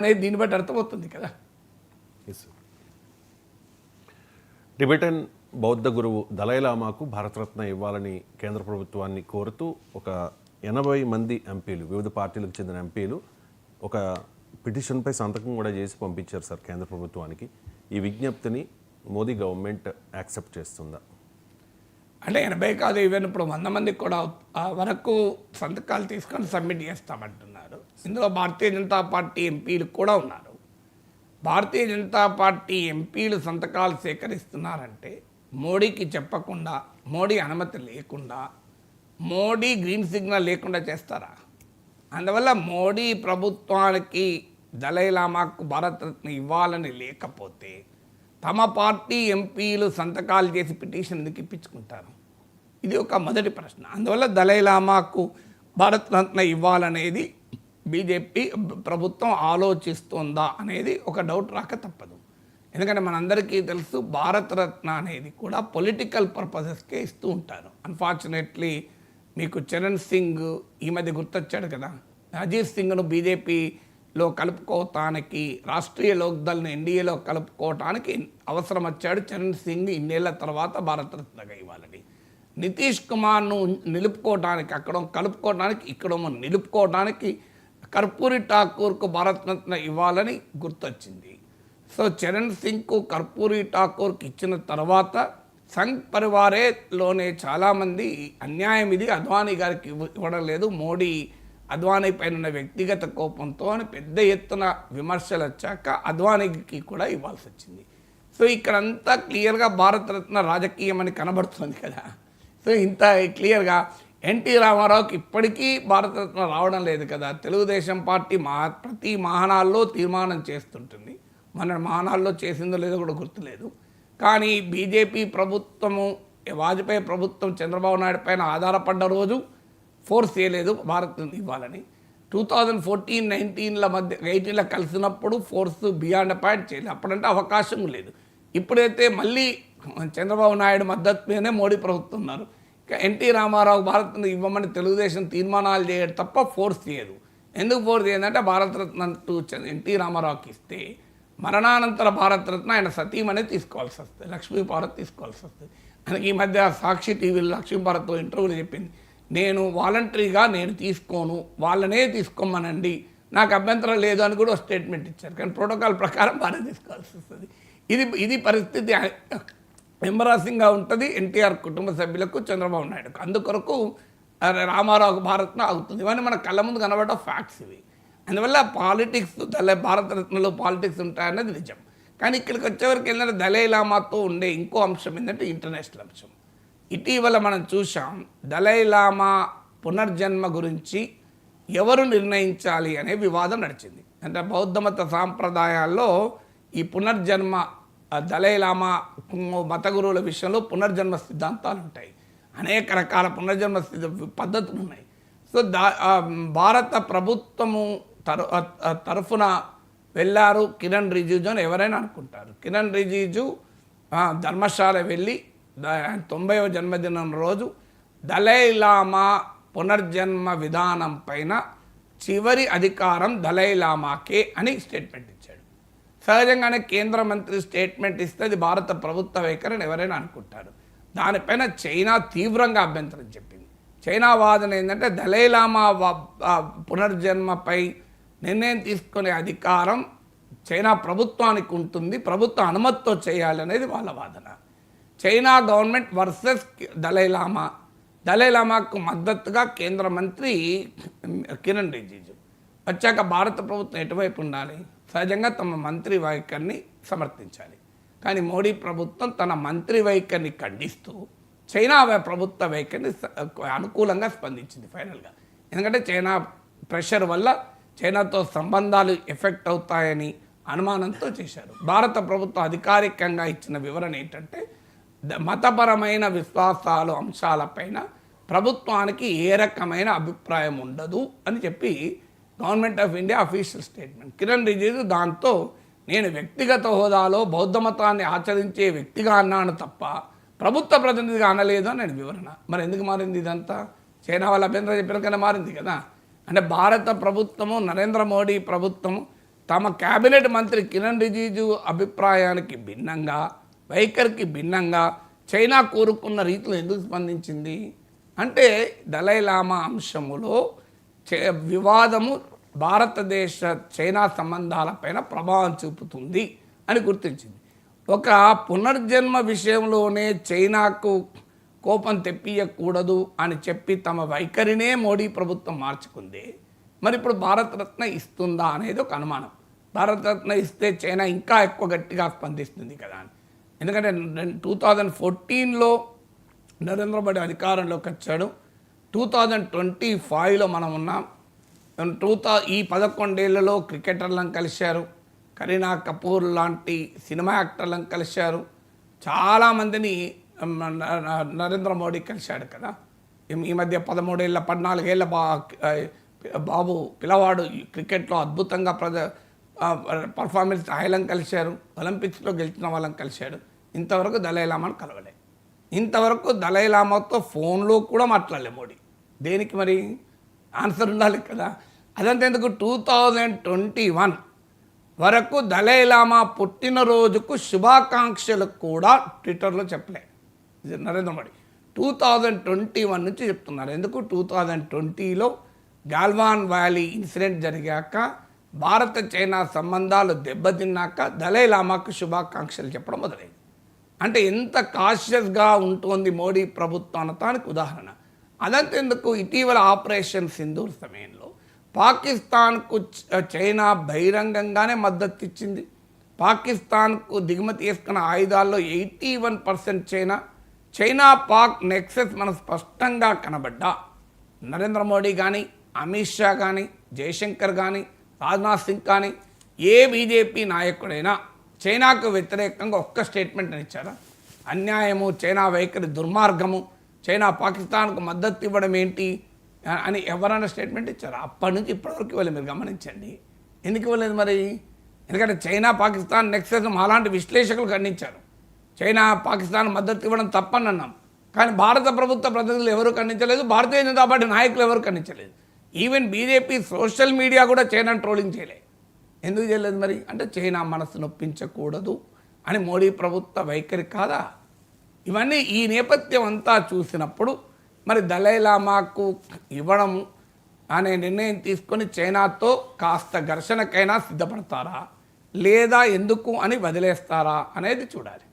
అనేది దీన్ని బట్టి అర్థమవుతుంది కదా. టిబెటన్ బౌద్ధ గురువు దలైలామాకు భారతరత్న ఇవ్వాలని కేంద్ర ప్రభుత్వాన్ని కోరుతూ ఒక 80 మంది ఎంపీలు, వివిధ పార్టీలకు చెందిన ఎంపీలు ఒక పిటిషన్పై సంతకం కూడా చేసి పంపించారు సార్ కేంద్ర ప్రభుత్వానికి. ఈ విజ్ఞప్తిని మోదీ గవర్నమెంట్ యాక్సెప్ట్ చేస్తుందా? అంటే 80 కాదు, ఈవెన్ ఇప్పుడు 100 మందికి కూడా వరకు సంతకాలు తీసుకొని సబ్మిట్ చేస్తామంటున్నారు. ఇందులో భారతీయ జనతా పార్టీ ఎంపీలు కూడా ఉన్నారు. భారతీయ జనతా పార్టీ ఎంపీలు సంతకాలు సేకరిస్తున్నారంటే మోడీకి చెప్పకుండా, మోడీ అనుమతి లేకుండా, మోడీ గ్రీన్ సిగ్నల్ లేకుండా చేస్తారా? అందువల్ల మోడీ ప్రభుత్వానికి దలైలామాకు భారతరత్న ఇవ్వాలని లేకపోతే తమ పార్టీ ఎంపీలు సంతకాలు చేసి పిటిషన్ ఎందుకు ఇప్పించుకుంటారు? ఇది ఒక మొదటి ప్రశ్న. అందువల్ల దలైలామాకు భారతరత్న ఇవ్వాలనేది బీజేపీ ప్రభుత్వం ఆలోచిస్తుందా అనేది ఒక డౌట్ రాక తప్పదు. ఎందుకంటే మనందరికీ తెలుసు భారతరత్న అనేది కూడా పొలిటికల్ పర్పసెస్కే ఇస్తూ ఉంటారు. అన్ఫార్చునేట్లీ మీకు చరణ్ సింగ్ ఈ మధ్య గుర్తొచ్చాడు కదా, అజిత్ సింగ్ను బీజేపీలో కలుపుకోవటానికి, రాష్ట్రీయ లోక్దల్ని ఎన్డీఏలో కలుపుకోవటానికి అవసరం వచ్చాడు చరణ్ సింగ్ ఇన్నేళ్ల తర్వాత భారతరత్నగా ఇవ్వాలని. నితీష్ కుమార్ను నిలుపుకోవడానికి, అక్కడ కలుపుకోవడానికి, ఇక్కడ నిలుపుకోవడానికి కర్పూరి ఠాకూర్కు భారతరత్న ఇవ్వాలని గుర్తొచ్చింది. సో చరణ్ సింగ్కు కర్పూరి ఠాకూర్కి ఇచ్చిన తర్వాత సంఘ్ పరివారేలోనే చాలామంది అన్యాయం ఇది, అద్వానీ గారికి ఇవ్వడం లేదు, మోడీ అద్వానీ పైన ఉన్న వ్యక్తిగత కోపంతో అని పెద్ద ఎత్తున విమర్శలు వచ్చాక అద్వానీకి కూడా ఇవ్వాల్సి వచ్చింది. సో ఇక్కడంతా క్లియర్గా భారతరత్న రాజకీయం అని కనబడుతుంది కదా. సో ఇంత క్లియర్గా ఎన్టీ రామారావుకి ఇప్పటికీ భారతరత్న రావడం లేదు కదా. తెలుగుదేశం పార్టీ ప్రతి మహానాల్లో తీర్మానం చేస్తుంటుంది, మన మహానాల్లో చేసిందో లేదో కూడా గుర్తులేదు. కానీ బీజేపీ ప్రభుత్వము, వాజ్పేయి ప్రభుత్వం చంద్రబాబు నాయుడు పైన ఆధారపడ్డ రోజు ఫోర్స్ చేయలేదు భారతరత్న ఇవ్వాలని. 2014-19 మధ్య 18లో కలిసినప్పుడు ఫోర్స్ బియాండ్ పాయింట్ చేయలేదు, అప్పుడంటే అవకాశం లేదు. ఇప్పుడైతే మళ్ళీ చంద్రబాబు నాయుడు మద్దతు మీదనే మోడీ ప్రభుత్వం ఉన్నారు. ఎన్టీ రామారావు భారతరత్న ఇవ్వమని తెలుగుదేశం తీర్మానాలు చేయడం తప్ప ఫోర్స్ చేయదు. ఎందుకు ఫోర్స్ చేయదంటే భారతరత్న ఎన్టీ రామారావుకి ఇస్తే మరణానంతర భారతరత్న ఆయన సతీమనే తీసుకోవాల్సి వస్తుంది, లక్ష్మీభారత్ తీసుకోవాల్సి వస్తుంది. ఆయనకి ఈ మధ్య సాక్షి టీవీలో లక్ష్మీభారత్తో ఇంటర్వ్యూలు చెప్పింది, నేను వాలంటరీగా నేను తీసుకోను, వాళ్ళనే తీసుకోమనండి, నాకు అభ్యంతరం లేదు అని కూడా స్టేట్మెంట్ ఇచ్చారు. కానీ ప్రోటోకాల్ ప్రకారం వారే తీసుకోవాల్సి వస్తుంది. ఇది పరిస్థితి ఎంబరాసింగ్గా ఉంటుంది ఎన్టీఆర్ కుటుంబ సభ్యులకు, చంద్రబాబు నాయుడుకు. అందుకొరకు రామారావు భారత్న అవుతుంది. ఇవన్నీ మన కళ్ళ ముందు కనబడ్డ ఫ్యాక్ట్స్ ఇవి. అందువల్ల పాలిటిక్స్, భారతరత్నలో పాలిటిక్స్ ఉంటాయన్నది నిజం. కానీ ఇక్కడికి వచ్చేవరకు ఏంటంటే దలైలామాతో ఉండే ఇంకో అంశం ఏంటంటే ఇంటర్నేషనల్ అంశం. ఇటీవల మనం చూసాం దలైలామా పునర్జన్మ గురించి ఎవరు నిర్ణయించాలి అనే వివాదం నడిచింది. అంటే బౌద్ధ మత సాంప్రదాయాల్లో ఈ పునర్జన్మ, దలైలామా మత గురువుల విషయంలో పునర్జన్మ సిద్ధాంతాలు ఉంటాయి, అనేక రకాల పునర్జన్మ పద్ధతులు ఉన్నాయి. సో భారత ప్రభుత్వము తరఫున వెళ్ళారు కిరణ్ రిజిజు అని ఎవరైనా అనుకుంటారు. కిరణ్ రిజిజు ధర్మశాల వెళ్ళి 90వ జన్మదినం రోజు దలైలామా పునర్జన్మ విధానం పైన చివరి అధికారం దలైలామాకే అని స్టేట్మెంట్ ఇచ్చాడు. సహజంగానే కేంద్ర మంత్రి స్టేట్మెంట్ ఇస్తే అది భారత ప్రభుత్వ వైఖరిని ఎవరైనా అనుకుంటారు. దానిపైన చైనా తీవ్రంగా అభ్యంతరం చెప్పింది. చైనా వాదన ఏంటంటే దలైలామా పునర్జన్మపై నిర్ణయం తీసుకునే అధికారం చైనా ప్రభుత్వానికి ఉంటుంది, ప్రభుత్వ అనుమతితో చేయాలనేది వాళ్ళ వాదన. చైనా గవర్నమెంట్ వర్సెస్ దలైలామాకు మద్దతుగా కేంద్ర మంత్రి కిరణ్ రిజిజు వచ్చాక భారత ప్రభుత్వం ఎటువైపు ఉండాలి? సహజంగా తమ మంత్రి వైఖరిని సమర్థించాలి. కానీ మోడీ ప్రభుత్వం తన మంత్రి వైఖరిని ఖండిస్తూ చైనా ప్రభుత్వ వైఖరిని అనుకూలంగా స్పందించింది ఫైనల్గా. ఎందుకంటే చైనా ప్రెషర్ వల్ల చైనాతో సంబంధాలు ఎఫెక్ట్ అవుతాయని అనుమానంతో చేశారు. భారత ప్రభుత్వం అధికారికంగా ఇచ్చిన వివరణ ఏంటంటే మతపరమైన విశ్వాసాలు అంశాలపైన ప్రభుత్వానికి ఏ రకమైన అభిప్రాయం ఉండదు అని చెప్పి government of India official statement. Kiran Rijiju దాంతో నేను వ్యక్తిగత హోదాలో బౌద్ధ మతాన్ని ఆచరించే వ్యక్తిగా అన్నాను తప్ప ప్రభుత్వ ప్రతినిధిగా అనలేదు అని నేను వివరణ. మరి ఎందుకు మారింది ఇదంతా? చైనా వాళ్ళ అభ్యంతరం చెప్పిన కన్నా మారింది కదా. అంటే భారత ప్రభుత్వము, నరేంద్ర మోడీ ప్రభుత్వము తమ కేబినెట్ మంత్రి కిరణ్ రిజిజు అభిప్రాయానికి భిన్నంగా, వైఖరికి భిన్నంగా చైనా కోరుకున్న రీతిలో ఎందుకు స్పందించింది అంటే దలైలామా అంశములో వివాదము భారతదేశ చైనా సంబంధాలపైన ప్రభావం చూపుతుంది అని గుర్తించింది. ఒక పునర్జన్మ విషయంలోనే చైనాకు కోపం తెప్పియకూడదు అని చెప్పి తమ వైఖరినే మోడీ ప్రభుత్వం మార్చుకుంది. మరి ఇప్పుడు భారతరత్న ఇస్తుందా అనేది ఒక అనుమానం. భారతరత్న ఇస్తే చైనా ఇంకా ఎక్కువ గట్టిగా స్పందిస్తుంది కదా అని. ఎందుకంటే 2014లో నరేంద్ర మోడీ అధికారంలోకి వచ్చాడు. 2025లో మనం ఉన్నాం. ఈ 11 ఏళ్లలో క్రికెటర్లను కలిశారు, కరీనా కపూర్ లాంటి సినిమా యాక్టర్లను కలిశారు, చాలామందిని నరేంద్ర మోడీ కలిశాడు కదా. ఈ మధ్య 13 ఏళ్ళ 14 ఏళ్ళ బాబు పిల్లవాడు క్రికెట్లో అద్భుతంగా పర్ఫార్మెన్స్ స్థాయిలను కలిశారు, ఒలింపిక్స్లో గెలిచిన వాళ్ళని కలిశాడు. ఇంతవరకు దలైలామాను కలవలే. ఇంతవరకు దలైలామాతో ఫోన్లో కూడా మాట్లాడలే మోడీ. దేనికి మరి ఆన్సర్ ఉండాలి కదా. అదంతా ఎందుకు 2021 వరకు దలైలామా పుట్టినరోజుకు శుభాకాంక్షలు కూడా ట్విట్టర్లో చెప్పలే నరేంద్ర మోడీ. 2021 నుంచి చెప్తున్నారు. ఎందుకు 2020లో గాల్వాన్ వ్యాలీ ఇన్సిడెంట్ జరిగాక భారత చైనా సంబంధాలు దెబ్బతిన్నాక దలైలామాకు శుభాకాంక్షలు చెప్పడం మొదలైంది. అంటే ఎంత కాషియస్గా ఉంటుంది మోడీ ప్రభుత్వం అనటానికి ఉదాహరణ. అదంతెందుకు ఇటీవల ఆపరేషన్ సింధూర్ సమయంలో పాకిస్తాన్కు చైనా బహిరంగంగానే మద్దతు ఇచ్చింది. పాకిస్తాన్కు దిగుమతి చేసుకున్న ఆయుధాల్లో 81% చైనా పాక్ నెక్సెస్ మనం స్పష్టంగా కనబడ్డా నరేంద్ర మోడీ కానీ, అమిత్ షా కానీ, జయశంకర్ కానీ, రాజ్నాథ్ సింగ్ కానీ ఏ బీజేపీ నాయకుడైనా చైనాకు వ్యతిరేకంగా ఒక్క స్టేట్మెంట్ ఇచ్చారా? అన్యాయము, చైనా వైఖరి దుర్మార్గము, చైనా పాకిస్తాన్కు మద్దతు ఇవ్వడం ఏంటి అని ఎవరైనా స్టేట్మెంట్ ఇచ్చారా? అప్పటి నుంచి ఇప్పటివరకు ఇవ్వలేదు. మీరు గమనించండి. ఎందుకు ఇవ్వలేదు మరి? ఎందుకంటే చైనా పాకిస్తాన్ నెక్సెస్ అలాంటి విశ్లేషకులు ఖండించారు. చైనా పాకిస్తాన్ మద్దతు ఇవ్వడం తప్పని అన్నాం. కానీ భారత ప్రభుత్వ ప్రతినిధులు ఎవరు ఖండించలేదు, భారతీయ జనతా పార్టీ నాయకులు ఎవరు ఖండించలేదు. ఈవెన్ బీజేపీ సోషల్ మీడియా కూడా చైనాను ట్రోలింగ్ చేయలేదు. ఎందుకు చేయలేదు మరి? అంటే చైనా మనసు నొప్పించకూడదు అని మోడీ ప్రభుత్వ వైఖరి కాదా? ఇవన్నీ ఈ నేపథ్యం అంతా చూసినప్పుడు మరి దలైలామాకు ఇవ్వడం అనే నిర్ణయం తీసుకొని చైనాతో కాస్త ఘర్షణకైనా సిద్ధపడతారా లేదా ఎందుకు అని వదిలేస్తారా అనేది చూడాలి.